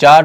4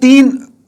3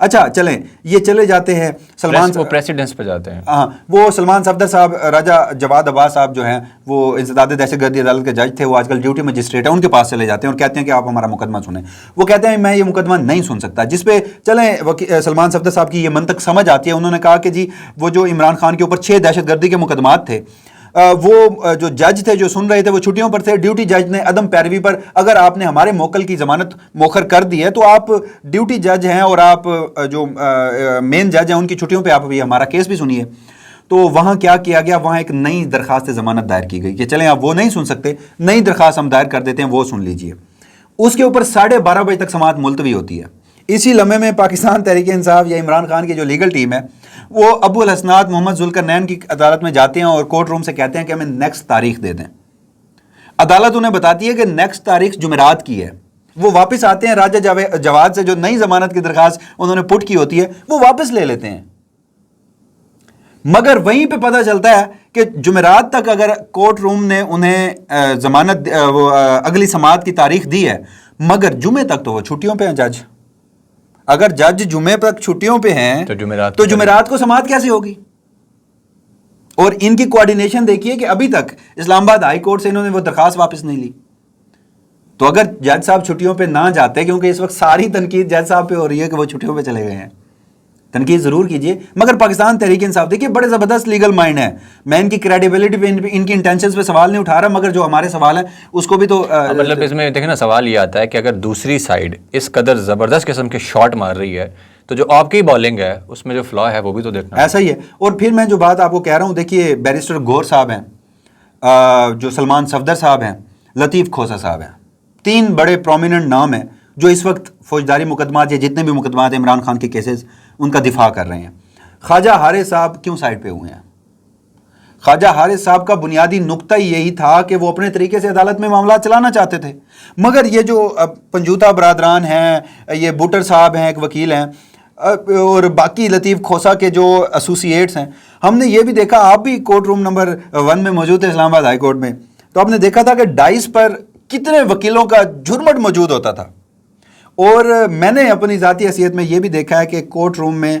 اچھا چلیں یہ چلے جاتے ہیں سلمان وہ پریسیڈنس پہ جاتے ہیں. ہاں وہ سلمان صفدر صاحب، راجہ جواد عباس صاحب جو ہیں وہ انسداد دہشت گردی عدالت کے جج تھے، وہ آج کل ڈیوٹی مجسٹریٹ ہیں، ان کے پاس چلے جاتے ہیں اور کہتے ہیں کہ آپ ہمارا مقدمہ سنیں. وہ کہتے ہیں میں یہ مقدمہ نہیں سن سکتا، جس پہ چلیں سلمان صفدر صاحب کی یہ منطق سمجھ آتی ہے. انہوں نے کہا کہ جی وہ جو عمران خان کے اوپر 6 دہشت گردی کے مقدمات تھے، وہ جو جج تھے جو سن رہے تھے وہ چھٹیوں پر تھے. ڈیوٹی جج نے عدم پیروی پر، اگر آپ نے ہمارے موکل کی ضمانت موخر کر دی ہے تو آپ ڈیوٹی جج ہیں اور آپ جو مین جج ہیں ان کی چھٹیوں پہ آپ بھی ہمارا کیس بھی سنیے. تو وہاں کیا کیا گیا، وہاں ایک نئی درخواست ضمانت دائر کی گئی کہ چلیں آپ وہ نہیں سن سکتے، نئی درخواست ہم دائر کر دیتے ہیں، وہ سن لیجئے. اس کے اوپر 12:30 بجے تک سماعت ملتوی ہوتی ہے. اسی لمحے میں پاکستان تحریک انصاف یا عمران خان کی جو لیگل ٹیم ہے وہ ابو الحسنات محمد ذوالقرنین کی عدالت میں جاتے ہیں اور کورٹ روم سے کہتے ہیں کہ ہمیں نیکسٹ تاریخ دے دیں. عدالت انہیں بتاتی ہے کہ نیکسٹ تاریخ جمعرات کی ہے. وہ واپس آتے ہیں، راجہ جواد سے جو نئی ضمانت کی درخواست انہوں نے پٹ کی ہوتی ہے وہ واپس لے لیتے ہیں. مگر وہیں پہ پتہ چلتا ہے کہ جمعرات تک اگر کورٹ روم نے انہیں ضمانت اگلی سماعت کی تاریخ دی ہے، مگر جمعے تک تو وہ چھٹیوں پہ ہیں جج. اگر جج جمعے تک چھٹیوں پہ ہیں تو جمعرات کو سماعت کیسے ہوگی؟ اور ان کی کوارڈینیشن دیکھیے کہ ابھی تک اسلام آباد ہائی کورٹ سے انہوں نے وہ درخواست واپس نہیں لی. تو اگر جج صاحب چھٹیوں پہ نہ جاتے، کیونکہ اس وقت ساری تنقید جج صاحب پہ ہو رہی ہے کہ وہ چھٹیوں پہ چلے گئے ہیں، تنقید ضرور کیجئے. مگر پاکستان تحریک انصاف دیکھیے بڑے زبردست لیگل مائنڈ ہے. میں ان کی کریڈیبلٹی پہ ان کی انٹینشنز پہ سوال نہیں اٹھا رہا، مگر جو ہمارے سوال ہیں اس کو بھی تو مطلب اس میں دیکھیں نا سوال یہ آتا ہے کہ اگر دوسری سائیڈ اس قدر زبردست قسم کے شاٹ مار رہی ہے تو جو آپ کی بالنگ ہے اس میں جو فلا ہے وہ بھی تو دیکھنا ایسا ہی ہے. اور پھر میں جو بات آپ کو کہہ رہا ہوں، دیکھیے بیرسٹر گور صاحب ہیں، جو سلمان صفدر صاحب ہیں، لطیف کھوسہ صاحب ہیں، 3 بڑے پرومیننٹ نام ہیں جو اس وقت فوجداری مقدمات یا جتنے بھی مقدمات ہیں عمران خان کے کیسز ان کا دفاع کر رہے ہیں. خواجہ حارث صاحب کیوں سائڈ پہ ہوئے ہیں؟ خواجہ حارث صاحب کا بنیادی نقطہ یہی تھا کہ وہ اپنے طریقے سے عدالت میں معاملات چلانا چاہتے تھے. مگر یہ جو پنجوتا برادران ہیں، یہ بوٹر صاحب ہیں ایک وکیل ہیں، اور باقی لطیف کھوسہ کے جو ایسوسیٹس ہیں، ہم نے یہ بھی دیکھا، آپ بھی کورٹ روم نمبر 1 میں موجود تھے اسلام آباد ہائی کورٹ میں، تو آپ نے دیکھا تھا کہ ڈائس پر کتنے وکیلوں کا جھرمٹ موجود ہوتا تھا. اور میں نے اپنی ذاتی حیثیت میں یہ بھی دیکھا ہے کہ کورٹ روم میں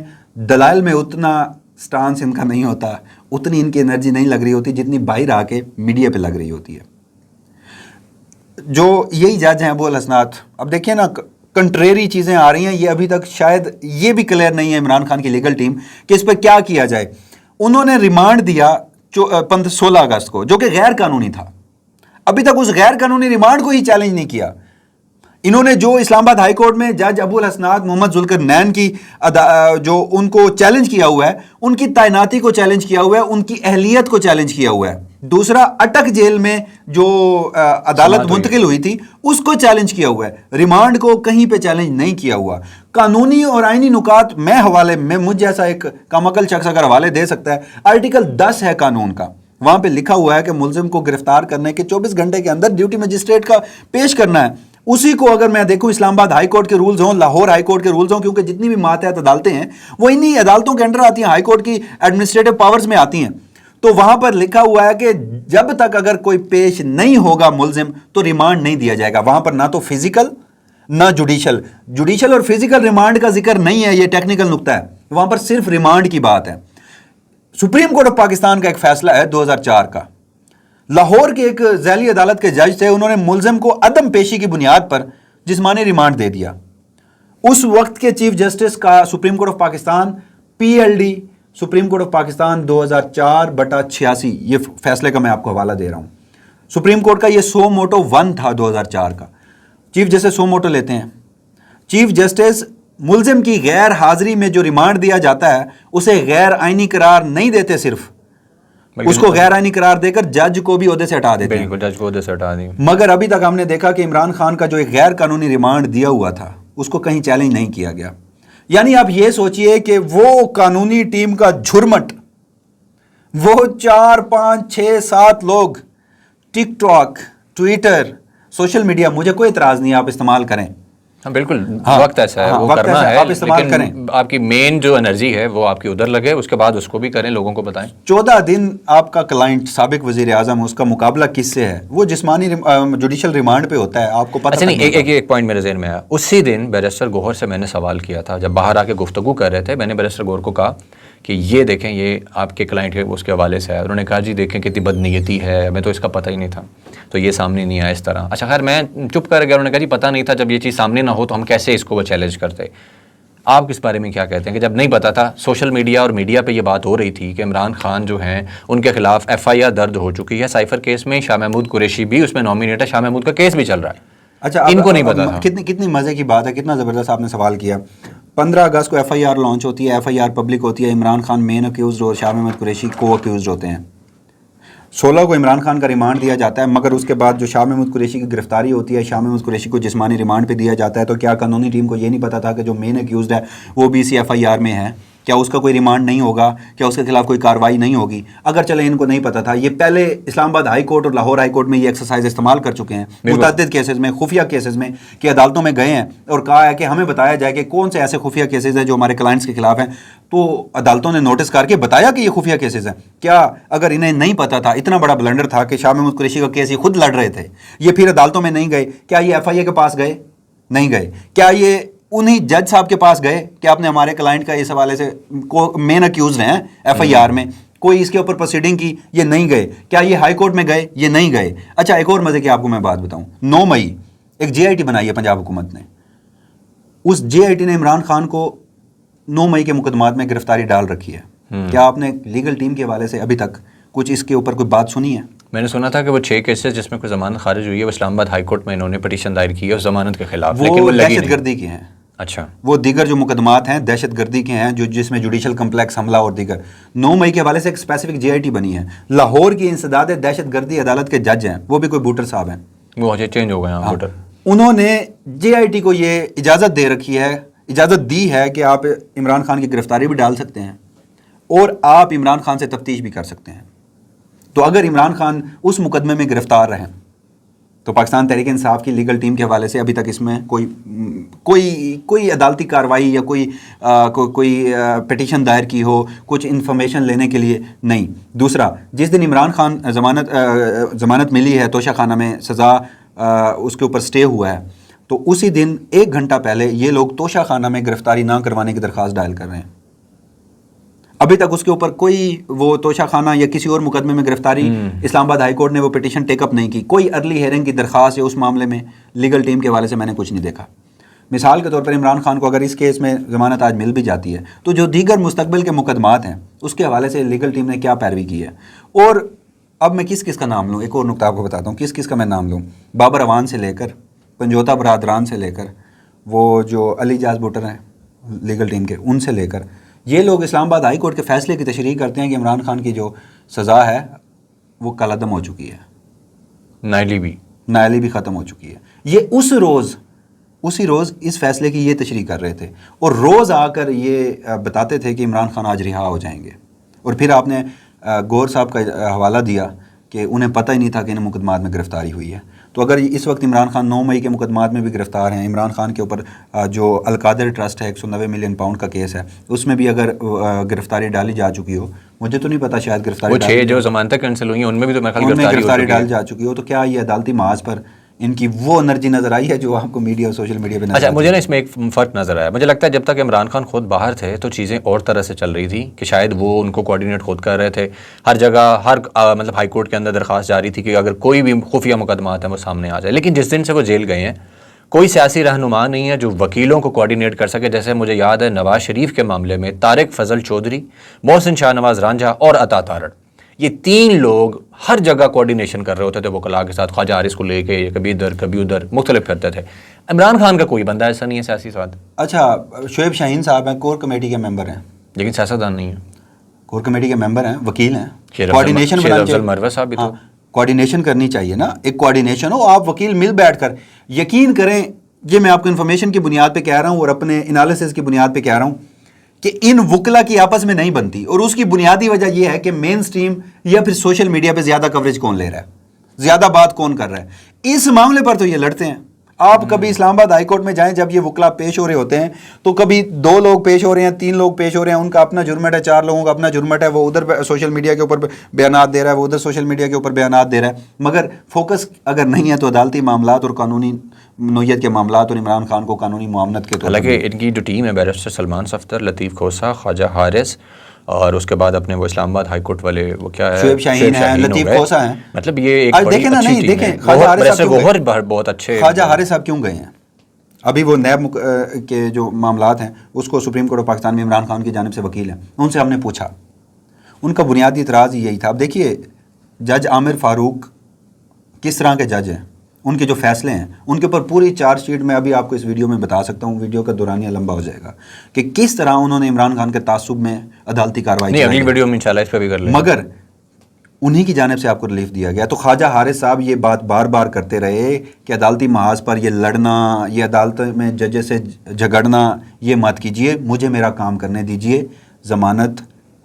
دلائل میں اتنا سٹانس ان کا نہیں ہوتا، اتنی ان کی انرجی نہیں لگ رہی ہوتی جتنی باہر آ کے میڈیا پہ لگ رہی ہوتی ہے. جو یہی جج ہیں ابو الحسنات، اب دیکھیں نا کنٹریری چیزیں آ رہی ہیں، یہ ابھی تک شاید یہ بھی کلیئر نہیں ہے عمران خان کی لیگل ٹیم کہ اس پہ کیا کیا جائے. انہوں نے ریمانڈ دیا 16 اگست کو، جو کہ غیر قانونی تھا. ابھی تک اس غیر قانونی ریمانڈ کو ہی چیلنج نہیں کیا. انہوں نے جو اسلام آباد ہائی کورٹ میں جج ابو الحسنات محمد ذوالقرنین کی جو ان کو چیلنج کیا ہوا ہے، ان کی تعیناتی کو چیلنج کیا ہوا ہے، ان کی اہلیت کو چیلنج کیا ہوا ہے. دوسرا اٹک جیل میں جو عدالت منتقل ہوئی تھی اس کو چیلنج کیا ہوا ہے، ریمانڈ کو کہیں پہ چیلنج نہیں کیا ہوا. قانونی اور آئینی نکات میں مجھ جیسا ایک کم عقل شخص اگر حوالے دے سکتا ہے، آرٹیکل 10 ہے قانون کا، وہاں پہ لکھا ہوا ہے کہ ملزم کو گرفتار کرنے کے 24 گھنٹے کے اندر ڈیوٹی مجسٹریٹ کا پیش کرنا ہے. اسی کو اگر میں دیکھوں اسلام آباد ہائی کورٹ کے رولز ہوں، لاہور ہائی کورٹ کے رولز ہوں، کیونکہ جتنی بھی ماتحت عدالتیں ہیں وہ انہی عدالتوں کے انڈر آتی ہیں، ہائی کورٹ کی ایڈمنسٹریٹو پاورز میں آتی ہیں. تو وہاں پر لکھا ہوا ہے کہ جب تک اگر کوئی پیش نہیں ہوگا ملزم تو ریمانڈ نہیں دیا جائے گا. وہاں پر نہ تو فزیکل نہ جوڈیشل اور فزیکل ریمانڈ کا ذکر نہیں ہے، یہ ٹیکنیکل نقطہ ہے. وہاں پر صرف ریمانڈ کی بات ہے. سپریم کورٹ آف پاکستان کا ایک فیصلہ ہے 2004 کا، لاہور کے ایک ذیلی عدالت کے جج تھے، انہوں نے ملزم کو عدم پیشی کی بنیاد پر جسمانی ریمانڈ دے دیا. اس وقت کے چیف جسٹس کا supreme court of Pakistan PLD supreme court of Pakistan 2004/86، یہ فیصلے کا میں آپ کو حوالہ دے رہا ہوں. سپریم کورٹ کا یہ سو موٹو 1 تھا 2004 کا. چیف جسٹس سو موٹو لیتے ہیں. چیف جسٹس ملزم کی غیر حاضری میں جو ریمانڈ دیا جاتا ہے اسے غیر آئینی قرار نہیں دیتے، صرف اس کو غیر آئینی قرار دے کر جج کو بھی عہدے سے ہٹا دیتے ہیں. بالکل، جج کو عہدے سے ہٹا دیں. مگر ابھی تک ہم نے دیکھا کہ عمران خان کا جو ایک غیر قانونی ریمانڈ دیا ہوا تھا اس کو کہیں چیلنج نہیں کیا گیا. یعنی آپ یہ سوچئے کہ وہ قانونی ٹیم کا جھرمٹ، وہ 4 5 6 7 لوگ ٹک ٹاک، ٹویٹر، سوشل میڈیا، مجھے کوئی اعتراض نہیں، آپ استعمال کریں، ہاں بالکل وقت ایسا ہے، وہ کرنا ہے، آپ استعمال کریں. آپ کی مین جو انرجی ہے وہ آپ کی ادھر لگے، اس کے بعد اس کو بھی کریں، لوگوں کو بتائیں. 14 دن آپ کا کلائنٹ سابق وزیر اعظم، اس کا مقابلہ کس سے ہے؟ وہ جسمانی جوڈیشل ریمانڈ پہ ہوتا ہے، آپ کو پتہ. اچھا نہیں، ایک پوائنٹ میرے ذہن میں آیا. اسی دن بیرسٹر گوہر سے میں نے سوال کیا تھا، جب باہر آ کے گفتگو کر رہے تھے، میں نے بیرسٹر گوہر کو کہا کہ یہ دیکھیں یہ آپ کے کلائنٹ کے اس کے حوالے سے ہے. انہوں نے کہا جی دیکھیں کتنی بدنیتی ہے، ہمیں تو اس کا پتہ ہی نہیں تھا، تو یہ سامنے نہیں آیا اس طرح. اچھا خیر میں چپ کر گیا. انہوں نے کہا جی پتہ نہیں تھا، جب یہ چیز سامنے نہ ہو تو ہم کیسے اس کو وہ چیلنج کرتے. آپ کس بارے میں کیا کہتے ہیں کہ جب نہیں پتا تھا، سوشل میڈیا اور میڈیا پہ یہ بات ہو رہی تھی کہ عمران خان جو ہیں ان کے خلاف FIR درج ہو چکی ہے، سائفر کیس میں شاہ محمود قریشی بھی اس میں نامینیٹ ہے، شاہ محمود کا کیس بھی چل رہا ہے. اچھا ان کو نہیں پتا تھا. کتنی مزے کی بات ہے، کتنا زبردست آپ نے سوال کیا. 15 اگست کو FIR لانچ ہوتی ہے، FIR پبلک ہوتی ہے، عمران خان مین اکیوزڈ اور شاہ محمود قریشی کو اکیوزڈ ہوتے ہیں. 16 کو عمران خان کا ریمانڈ دیا جاتا ہے، مگر اس کے بعد جو شاہ محمود قریشی کی گرفتاری ہوتی ہے، شاہ محمود قریشی کو جسمانی ریمانڈ پہ دیا جاتا ہے. تو کیا قانونی ٹیم کو یہ نہیں پتا تھا کہ جو مین اکیوزڈ ہے وہ بھی اسی FIR میں ہے؟ کیا اس کا کوئی ریمانڈ نہیں ہوگا؟ کیا اس کے خلاف کوئی کارروائی نہیں ہوگی؟ اگر چلے ان کو نہیں پتا تھا، یہ پہلے اسلام آباد ہائی کورٹ اور لاہور ہائی کورٹ میں یہ ایکسرسائز استعمال کر چکے ہیں متعدد کیسز میں، خفیہ کیسز میں، کہ عدالتوں میں گئے ہیں اور کہا ہے کہ ہمیں بتایا جائے کہ کون سے ایسے خفیہ کیسز ہیں جو ہمارے کلائنٹس کے خلاف ہیں. تو عدالتوں نے نوٹس کر کے بتایا کہ یہ خفیہ کیسز ہیں. کیا اگر انہیں نہیں پتا تھا، اتنا بڑا بلنڈر تھا کہ شاہ محمود قریشی کا کیس یہ خود لڑ رہے تھے، یہ پھر عدالتوں میں نہیں گئے، کیا یہ FIA کے پاس گئے؟ نہیں گئے. کیا یہ انہی جج صاحب کے پاس گئے کہ آپ نے ہمارے کلائنٹ کا اس حوالے سے مین اکیوزڈ ہیں FIR میں، کوئی اس کے اوپر پروسیڈنگ کی؟ یہ نہیں گئے. کیا یہ ہائی کورٹ میں گئے؟ یہ نہیں گئے. اچھا ایک اور مزے کی آپ کو میں بات بتاؤں. 9 مئی ایک JIT بنائی ہے پنجاب حکومت نے. اس JIT نے عمران خان کو 9 مئی کے مقدمات میں گرفتاری ڈال رکھی ہے. کیا آپ نے لیگل ٹیم کے حوالے سے ابھی تک کچھ اس کے اوپر کوئی بات سنی ہے؟ میں نے سنا تھا کہ وہ 6 کیسز جس میں کوئی ضمانت خارج ہوئی ہے، وہ اسلام آباد ہائی کورٹ میں انہوں نے پٹیشن دائر کی ہے اس ضمانت کے خلاف، لیکن وہ دہشت گردی کے ہیں. اچھا وہ دیگر جو مقدمات ہیں دہشت گردی کے ہیں، جو جس میں جوڈیشل کمپلیکس حملہ اور دیگر. 9 مئی کے حوالے سے ایک اسپیسیفک JIT بنی ہے. لاہور کی انسداد دہشت گردی عدالت کے جج ہیں، وہ بھی کوئی بوٹر صاحب ہیں، وہ چینج ہو گئے ہیں بوٹر. انہوں نے JIT کو یہ اجازت دے رکھی ہے، اجازت دی ہے کہ آپ عمران خان کی گرفتاری بھی ڈال سکتے ہیں اور آپ عمران خان سے تفتیش بھی کر سکتے ہیں. تو اگر عمران خان اس مقدمے میں گرفتار رہیں تو پاکستان تحریک انصاف کی لیگل ٹیم کے حوالے سے ابھی تک اس میں کوئی عدالتی کارروائی یا کوئی پٹیشن دائر کی ہو کچھ انفارمیشن لینے کے لیے نہیں. دوسرا، جس دن عمران خان ضمانت ملی ہے، توشہ خانہ میں سزا اس کے اوپر سٹے ہوا ہے، تو اسی دن 1 گھنٹہ پہلے یہ لوگ توشہ خانہ میں گرفتاری نہ کروانے کی درخواست ڈائل کر رہے ہیں. ابھی تک اس کے اوپر کوئی وہ توشہ خانہ یا کسی اور مقدمے میں گرفتاری اسلام آباد ہائی کورٹ نے وہ پٹیشن ٹیک اپ نہیں کی. کوئی ارلی ہیئرنگ کی درخواست یا اس معاملے میں لیگل ٹیم کے حوالے سے میں نے کچھ نہیں دیکھا. مثال کے طور پر عمران خان کو اگر اس کیس میں ضمانت آج مل بھی جاتی ہے تو جو دیگر مستقبل کے مقدمات ہیں اس کے حوالے سے لیگل ٹیم نے کیا پیروی کی ہے. اور اب میں کس کا نام لوں، ایک اور نقطہ آپ کو بتاتا ہوں کس کا میں نام لوں. بابر اوان سے لے کر پنجوتا برادران سے لے کر وہ جو علی جاز بوٹر ہیں لیگل ٹیم کے، ان سے لے کر یہ لوگ اسلام آباد ہائی کورٹ کے فیصلے کی تشریح کرتے ہیں کہ عمران خان کی جو سزا ہے وہ کالعدم ہو چکی ہے، نائلی بھی ختم ہو چکی ہے. یہ اسی روز اس فیصلے کی یہ تشریح کر رہے تھے اور روز آ کر یہ بتاتے تھے کہ عمران خان آج رہا ہو جائیں گے. اور پھر آپ نے گور صاحب کا حوالہ دیا کہ انہیں پتہ ہی نہیں تھا کہ ان مقدمات میں گرفتاری ہوئی ہے. تو اگر اس وقت عمران خان 9 مئی کے مقدمات میں بھی گرفتار ہیں، عمران خان کے اوپر جو القادر ٹرسٹ ہے 190 ملین پاؤنڈ کا کیس ہے اس میں بھی اگر گرفتاری ڈالی جا چکی ہو، مجھے تو نہیں پتا، شاید گرفتاری وہ 6 جو ضمانتیں کینسل ہوئی ہیں ان میں بھی تو میرے خیال گرفتاری ڈالی جا چکی ہو. تو کیا یہ عدالتی محاذ پر ان کی وہ انرجی نظر آئی ہے جو آپ کو میڈیا اور سوشل میڈیا پہ نظر؟ اچھا مجھے نا اس میں ایک فرق نظر آیا. مجھے لگتا ہے جب تک عمران خان خود باہر تھے تو چیزیں اور طرح سے چل رہی تھی کہ شاید وہ ان کو کوآرڈینیٹ خود کر رہے تھے. ہر جگہ مطلب ہائی کورٹ کے اندر درخواست جاری تھی کہ اگر کوئی بھی خفیہ مقدمات ہیں وہ سامنے آ جائے. لیکن جس دن سے وہ جیل گئے ہیں کوئی سیاسی رہنما نہیں ہے جو وکیلوں کو کوآرڈینیٹ کر سکے. جیسے مجھے یاد ہے نواز شریف کے معاملے میں طارق فضل چودھری، محسن شاہ نواز رانجھا اور عطا تارڑ، یہ 3 لوگ ہر جگہ کوآرڈینیشن کر رہے ہوتے تھے وکلاء کے ساتھ. خواجہ حارث کو لے کے کبھی ادھر کبھی ادھر مختلف پھرتے تھے. عمران خان کا کوئی بندہ ایسا نہیں ہے سیاسی ساتھ. اچھا شعیب شاہین صاحب ہیں، کور کمیٹی کے ممبر ہیں، لیکن سیاستدان نہیں ہے. کور کمیٹی کے ممبر ہیں، وکیل ہیں. کوآرڈینیشن کرنی چاہیے نا، ایک کوآرڈینیشن ہو. آپ وکیل مل بیٹھ کر یقین کریں، یہ میں آپ کو انفارمیشن کی بنیاد پہ کہہ رہا ہوں اور اپنے انالیسس کی بنیاد پہ کہہ رہا ہوں کہ ان وکلا کی آپس میں نہیں بنتی. اور اس کی بنیادی وجہ یہ ہے کہ مین سٹریم یا پھر سوشل میڈیا پہ زیادہ کوریج کون لے رہا ہے، زیادہ بات کون کر رہا ہے. اس معاملے پر تو یہ لڑتے ہیں. آپ کبھی اسلام آباد ہائی کورٹ میں جائیں، جب یہ وکلا پیش ہو رہے ہوتے ہیں تو کبھی 2 لوگ پیش ہو رہے ہیں، 3 لوگ پیش ہو رہے ہیں، ان کا اپنا جرمٹ ہے، 4 لوگوں کا اپنا جرمٹ ہے، وہ ادھر سوشل میڈیا کے اوپر بیانات دے رہا ہے، وہ ادھر سوشل میڈیا کے اوپر بیانات دے رہا ہے، مگر فوکس اگر نہیں ہے تو عدالتی معاملات اور قانونی نوعیت کے معاملات اور عمران خان کو قانونی معاونت کے طور پر. حالانکہ ان کی جو ٹیم ہے بیرسٹر سلمان صفدر، لطیف کھوسہ، خواجہ حارث، اور اس کے بعد اپنے وہ اسلام آباد ہائی کورٹ والے وہ کیا ہے، شعیب شاہین ہیں، لطیف کھوسہ ہیں، مطلب یہ ایک بڑی دیکھیں نا، اچھی نہیں ٹیم ہے. دیکھیں خواجہ حارث صاحب بہت اچھے. خواجہ حارث صاحب کیوں گئے ہیں؟ ابھی وہ نیب کے جو معاملات ہیں اس کو سپریم کورٹ آف پاکستان میں عمران خان کی جانب سے وکیل ہیں، ان سے ہم نے پوچھا، ان کا بنیادی اعتراض یہی تھا. اب دیکھیے جج عامر فاروق کس طرح کے جج ہیں، ان کے جو فیصلے ہیں ان کے اوپر پوری چارج شیٹ میں ابھی آپ کو اس ویڈیو میں بتا سکتا ہوں، ویڈیو کا دورانیہ لمبا ہو جائے گا، کہ کس طرح انہوں نے عمران خان کے تعصب میں عدالتی کارروائی نہیں، اگلی ویڈیو میں انشاءاللہ اس پہ بھی کر لیں، مگر انہی کی جانب سے آپ کو ریلیف دیا گیا. تو خواجہ حارث صاحب یہ بات بار بار کرتے رہے کہ عدالتی محاذ پر یہ لڑنا، یہ عدالت میں ججز سے جھگڑنا یہ مت کیجئے، مجھے میرا کام کرنے دیجئے، ضمانت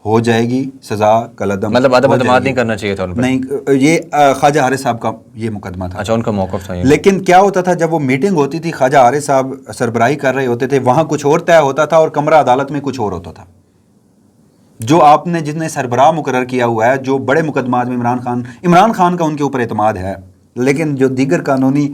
ہو جائے گی، سزا کالعدم، مطلب عدم اعتماد نہیں کرنا چاہیے تھا ان پہ. نہیں، یہ خواجہ حارث صاحب کا یہ مقدمہ تھا. اچھا، ان کا موقف تھا. لیکن کیا ہوتا تھا جب وہ میٹنگ ہوتی تھی، خواجہ حارث صاحب سربراہی کر رہے ہوتے تھے، وہاں کچھ اور طے ہوتا تھا اور کمرہ عدالت میں کچھ اور ہوتا تھا. جو آپ نے جس نے سربراہ مقرر کیا ہوا ہے، جو بڑے مقدمات میں عمران خان کا ان کے اوپر اعتماد ہے، لیکن جو دیگر قانونی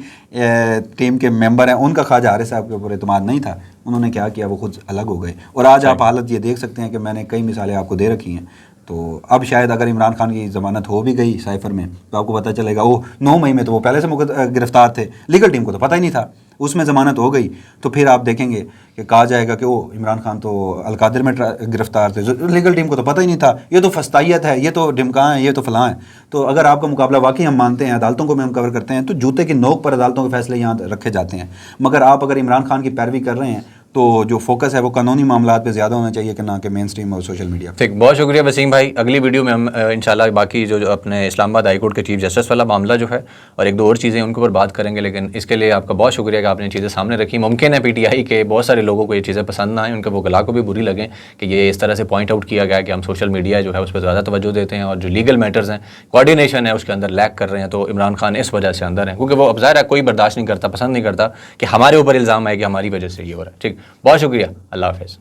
ٹیم کے ممبر ہیں ان کا خواجہ حارث صاحب کے اوپر اعتماد نہیں تھا. انہوں نے کیا کیا، وہ خود الگ ہو گئے. اور آج آپ حالت یہ دیکھ سکتے ہیں کہ میں نے کئی مثالیں آپ کو دے رکھی ہیں. تو اب شاید اگر عمران خان کی ضمانت ہو بھی گئی سائفر میں تو آپ کو پتہ چلے گا، وہ 9 مئی میں تو وہ پہلے سے گرفتار تھے، لیگل ٹیم کو تو پتہ ہی نہیں تھا، اس میں ضمانت ہو گئی تو پھر آپ دیکھیں گے کہ کہا جائے گا کہ وہ عمران خان تو القادر میں گرفتار تھے، لیگل ٹیم کو تو پتہ ہی نہیں تھا، یہ تو فستائیت ہے، یہ تو ڈمکاں ہیں، یہ تو فلاں ہیں. تو اگر آپ کا مقابلہ واقعی ہم مانتے ہیں، عدالتوں کو میں ہم کور کرتے ہیں، تو جوتے کی نوک پر عدالتوں کے فیصلے یہاں رکھے جاتے ہیں. مگر آپ اگر عمران خان کی پیروی کر رہے ہیں تو جو فوکس ہے وہ قانونی معاملات پہ زیادہ ہونا چاہیے کہ نہ کہ مین اسٹریم اور سوشل میڈیا. ٹھیک، بہت شکریہ وسیم بھائی. اگلی ویڈیو میں ہم انشاءاللہ باقی جو اپنے اسلام آباد ہائی کورٹ کے چیف جسٹس والا معاملہ جو ہے اور 1-2 اور چیزیں ان کے اوپر بات کریں گے. لیکن اس کے لیے آپ کا بہت شکریہ کہ آپ نے چیزیں سامنے رکھی. ممکن ہے پی ٹی آئی کے بہت سارے لوگوں کو یہ چیزیں پسند نہ آئیں، ان کے وکلاء کو بھی بری لگیں کہ یہ اس طرح سے پوائنٹ آؤٹ کیا گیا کہ ہم سوشل میڈیا جو ہے اس پہ زیادہ توجہ دیتے ہیں اور جو لیگل میٹرز ہیں، کوآرڈینیشن ہے، اس کے اندر لیک کر رہے ہیں. تو عمران خان اس وجہ سے اندر ہیں کیونکہ وہ اب ظاہر ہے کوئی برداشت نہیں کرتا، پسند نہیں کرتا کہ ہمارے اوپر الزام ہے کہ ہماری وجہ سے یہ ہو رہا ہے. ٹھیک، بہت شکریہ، اللہ حافظ.